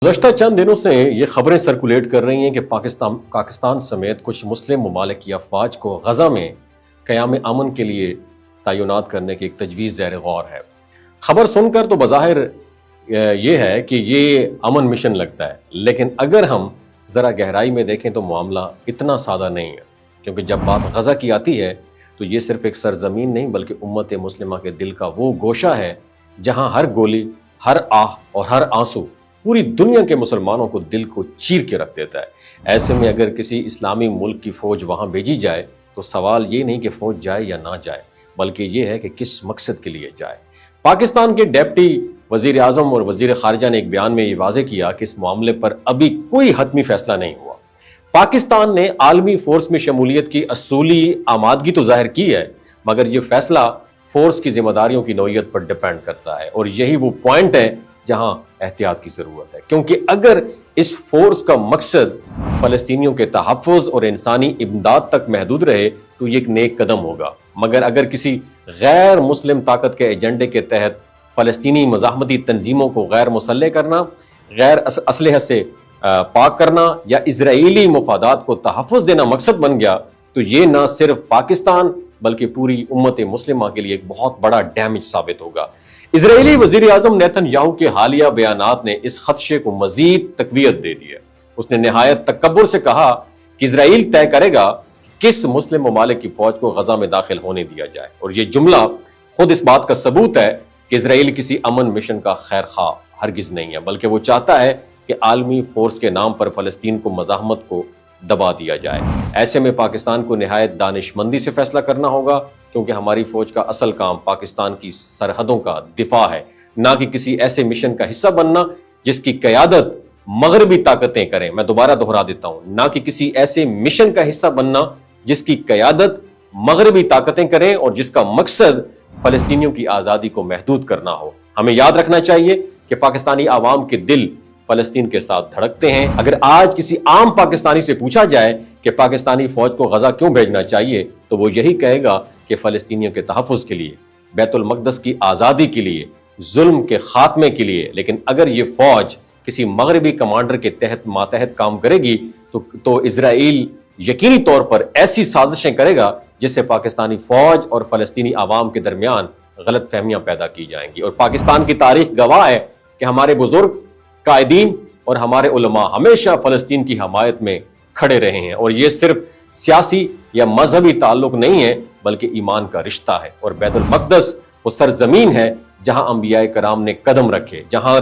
گزشتہ چند دنوں سے یہ خبریں سرکولیٹ کر رہی ہیں کہ پاکستان سمیت کچھ مسلم ممالک کی افواج کو غزہ میں قیام امن کے لیے تعینات کرنے کی ایک تجویز زیر غور ہے۔ خبر سن کر تو بظاہر یہ ہے کہ یہ امن مشن لگتا ہے، لیکن اگر ہم ذرا گہرائی میں دیکھیں تو معاملہ اتنا سادہ نہیں ہے، کیونکہ جب بات غزہ کی آتی ہے تو یہ صرف ایک سرزمین نہیں بلکہ امت مسلمہ کے دل کا وہ گوشہ ہے جہاں ہر گولی، ہر آہ اور ہر آنسو پوری دنیا کے مسلمانوں کو دل کو چیر کے رکھ دیتا ہے۔ ایسے میں اگر کسی اسلامی ملک کی فوج وہاں بھیجی جائے تو سوال یہ نہیں کہ فوج جائے یا نہ جائے، بلکہ یہ ہے کہ کس مقصد کے لیے جائے۔ پاکستان کے ڈیپٹی وزیر اعظم اور وزیر خارجہ نے ایک بیان میں یہ واضح کیا کہ اس معاملے پر ابھی کوئی حتمی فیصلہ نہیں ہوا۔ پاکستان نے عالمی فورس میں شمولیت کی اصولی آمادگی تو ظاہر کی ہے، مگر یہ فیصلہ فورس کی ذمہ داریوں کی نوعیت پر ڈیپینڈ کرتا ہے، اور یہی وہ پوائنٹ ہے جہاں احتیاط کی ضرورت ہے، کیونکہ اگر اس فورس کا مقصد فلسطینیوں کے تحفظ اور انسانی امداد تک محدود رہے تو یہ ایک نیک قدم ہوگا، مگر اگر کسی غیر مسلم طاقت کے ایجنڈے کے تحت فلسطینی مزاحمتی تنظیموں کو غیر مسلح کرنا، غیر اسلحہ سے پاک کرنا یا اسرائیلی مفادات کو تحفظ دینا مقصد بن گیا تو یہ نہ صرف پاکستان بلکہ پوری امت مسلمہ کے لیے ایک بہت بڑا ڈیمیج ثابت ہوگا۔ اسرائیلی وزیر اعظم نیتن یاہو کے حالیہ بیانات نے اس خدشے کو مزید تقویت دے دی ہے۔ اس نے نہایت تکبر سے کہا کہ اسرائیل طے کرے گا کہ کس مسلم ممالک کی فوج کو غزہ میں داخل ہونے دیا جائے، اور یہ جملہ خود اس بات کا ثبوت ہے کہ اسرائیل کسی امن مشن کا خیر خواہ ہرگز نہیں ہے، بلکہ وہ چاہتا ہے کہ عالمی فورس کے نام پر فلسطین کو مزاحمت کو دبا دیا جائے۔ ایسے میں پاکستان کو نہایت دانش مندی سے فیصلہ کرنا ہوگا، کیونکہ ہماری فوج کا اصل کام پاکستان کی سرحدوں کا دفاع ہے، نہ کہ کسی ایسے مشن کا حصہ بننا جس کی قیادت مغربی طاقتیں کریں۔ میں دوبارہ دہرا دیتا ہوں، نہ کہ کسی ایسے مشن کا حصہ بننا جس کی قیادت مغربی طاقتیں کریں اور جس کا مقصد فلسطینیوں کی آزادی کو محدود کرنا ہو۔ ہمیں یاد رکھنا چاہیے کہ پاکستانی عوام کے دل فلسطین کے ساتھ دھڑکتے ہیں۔ اگر آج کسی عام پاکستانی سے پوچھا جائے کہ پاکستانی فوج کو غزہ کیوں بھیجنا چاہیے تو وہ یہی کہے گا کہ فلسطینیوں کے تحفظ کے لیے، بیت المقدس کی آزادی کے لیے، ظلم کے خاتمے کے لیے۔ لیکن اگر یہ فوج کسی مغربی کمانڈر کے ماتحت کام کرے گی تو اسرائیل یقینی طور پر ایسی سازشیں کرے گا جس سے پاکستانی فوج اور فلسطینی عوام کے درمیان غلط فہمیاں پیدا کی جائیں گی۔ اور پاکستان کی تاریخ گواہ ہے کہ ہمارے بزرگ، قائدین اور ہمارے علماء ہمیشہ فلسطین کی حمایت میں کھڑے رہے ہیں، اور یہ صرف سیاسی یا مذہبی تعلق نہیں ہے بلکہ ایمان کا رشتہ ہے۔ اور بیت المقدس وہ سرزمین ہے جہاں انبیاء کرام نے قدم رکھے، جہاں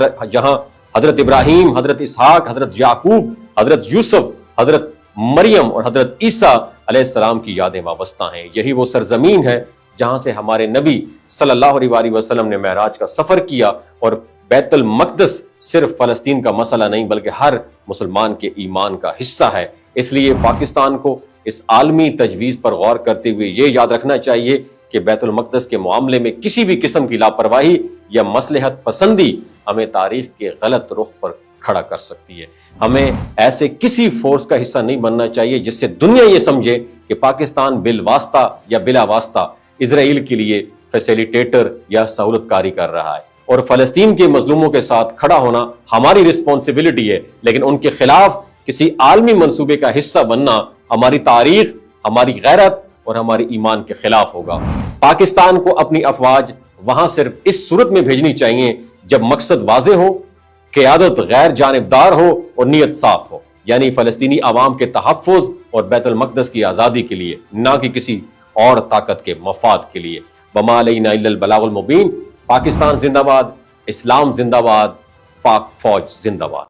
حضرت ابراہیم، حضرت اسحاق، حضرت یعقوب، حضرت یوسف، حضرت مریم اور حضرت عیسیٰ علیہ السلام کی یادیں وابستہ ہیں۔ یہی وہ سرزمین ہے جہاں سے ہمارے نبی صلی اللہ علیہ وسلم نے معراج کا سفر کیا، اور بیت المقدس صرف فلسطین کا مسئلہ نہیں بلکہ ہر مسلمان کے ایمان کا حصہ ہے۔ اس لیے پاکستان کو اس عالمی تجویز پر غور کرتے ہوئے یہ یاد رکھنا چاہیے کہ بیت المقدس کے معاملے میں کسی بھی قسم کی لاپرواہی یا مصلحت پسندی ہمیں تاریخ کے غلط رخ پر کھڑا کر سکتی ہے۔ ہمیں ایسے کسی فورس کا حصہ نہیں بننا چاہیے جس سے دنیا یہ سمجھے کہ پاکستان بالواسطہ یا بلا واسطہ اسرائیل کے لیے فیسیلیٹیٹر یا سہولت کاری کر رہا ہے۔ اور فلسطین کے مظلوموں کے ساتھ کھڑا ہونا ہماری رسپانسبلٹی ہے، لیکن ان کے خلاف کسی عالمی منصوبے کا حصہ بننا ہماری تاریخ، ہماری غیرت اور ہماری ایمان کے خلاف ہوگا۔ پاکستان کو اپنی افواج وہاں صرف اس صورت میں بھیجنی چاہیے جب مقصد واضح ہو، قیادت غیر جانبدار ہو اور نیت صاف ہو، یعنی فلسطینی عوام کے تحفظ اور بیت المقدس کی آزادی کے لیے، نہ کہ کسی اور طاقت کے مفاد کے لیے۔ وما علینا الا البلاغ المبین۔ پاکستان زندہ باد، اسلام زندہ باد، پاک فوج زندہ باد۔